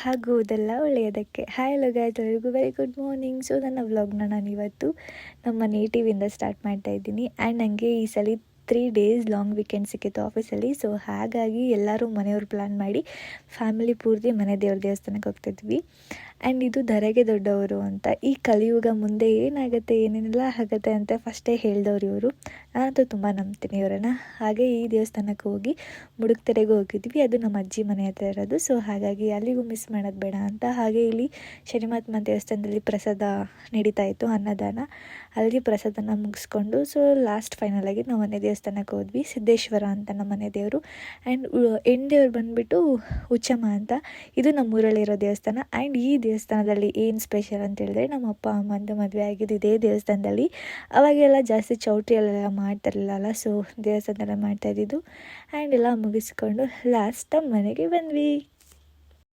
ಆಗುವುದೆಲ್ಲ ಒಳ್ಳೆಯದಕ್ಕೆ. Hi hello guys, ಎಲ್ಲರಿಗೂ very good morning. So ನನ್ನ ವ್ಲಾಗ್ನ ನಾನು ಇವತ್ತು ನಮ್ಮ ನೇಟಿವಿಂದ ಸ್ಟಾರ್ಟ್ ಮಾಡ್ತಾ ಇದ್ದೀನಿ. ಆ್ಯಂಡ್ ನನಗೆ ಈ ಸಲ 3 ಡೇಸ್ ಲಾಂಗ್ ವೀಕೆಂಡ್ ಸಿಕ್ಕಿತ್ತು ಆಫೀಸಲ್ಲಿ. ಸೊ ಹಾಗಾಗಿ ಎಲ್ಲರೂ ಮನೆಯವರು ಪ್ಲ್ಯಾನ್ ಮಾಡಿ ಫ್ಯಾಮಿಲಿ ಪೂರ್ತಿ ಮನೆ ದೇವಸ್ಥಾನಕ್ಕೆ ಹೋಗ್ತಿದ್ವಿ. ಆ್ಯಂಡ್ ಇದು ಧರೆಗೆ ದೊಡ್ಡವರು ಅಂತ, ಈ ಕಲಿಯುಗ ಮುಂದೆ ಏನಾಗುತ್ತೆ ಏನೇನೆಲ್ಲ ಆಗುತ್ತೆ ಅಂತ ಫಸ್ಟೇ ಹೇಳಿದವ್ರು ಇವರು. ನಾನಂತೂ ತುಂಬ ನಂಬ್ತೀನಿ ಇವರನ್ನು. ಹಾಗೆ ಈ ದೇವಸ್ಥಾನಕ್ಕೆ ಹೋಗಿ ಮುಡುಕ್ತೆರೆಗೂ ಹೋಗಿದ್ವಿ, ಅದು ನಮ್ಮ ಅಜ್ಜಿ ಮನೆ ಹತ್ರ ಇರೋದು. ಸೊ ಹಾಗಾಗಿ ಅಲ್ಲಿಗೂ ಮಿಸ್ ಮಾಡೋದು ಬೇಡ ಅಂತ ಹಾಗೆ ಇಲ್ಲಿ ಶನಿಮಹಾತ್ಮ ದೇವಸ್ಥಾನದಲ್ಲಿ ಪ್ರಸಾದ ನಡೀತಾ ಇತ್ತು, ಅನ್ನದಾನ. ಅಲ್ಲಿ ಪ್ರಸಾದನ ಮುಗಿಸ್ಕೊಂಡು ಸೊ ಲಾಸ್ಟ್ ಫೈನಲಾಗಿ ನಾವು ಮನೆ ದೇವಸ್ಥಾನಕ್ಕೆ ಹೋದ್ವಿ. ಸಿದ್ದೇಶ್ವರ ಅಂತ ನಮ್ಮ ಮನೆ ದೇವರು. ಆ್ಯಂಡ್ ಹೆಣ್ಣು ದೇವ್ರು ಬಂದುಬಿಟ್ಟು ಉಚ್ಚಮ್ಮ ಅಂತ, ಇದು ನಮ್ಮೂರಲ್ಲಿರೋ ದೇವಸ್ಥಾನ. ಆ್ಯಂಡ್ ಈ ದೇವಸ್ಥಾನದಲ್ಲಿ ಏನು ಸ್ಪೆಷಲ್ ಅಂತ ಹೇಳಿದ್ರೆ, ನಮ್ಮ ಅಪ್ಪ ಅಮ್ಮಂದು ಮದುವೆ ಆಗಿದ್ದು ಇದೇ ದೇವಸ್ಥಾನದಲ್ಲಿ. ಅವಾಗೆಲ್ಲ ಜಾಸ್ತಿ ಚೌಟ್ರಿಯಲ್ಲೆಲ್ಲ ಮಾಡ್ತಾರಿಲ್ಲಲ್ಲ, ಸೊ ದೇವಸ್ಥಾನದಲ್ಲೇ ಮಾಡ್ತಾಯಿದ್ದಿದ್ದು. ಆ್ಯಂಡ್ ಎಲ್ಲ ಮುಗಿಸ್ಕೊಂಡು ಲಾಸ್ಟ್ ಮನೆಗೆ ಬಂದ್ವಿ.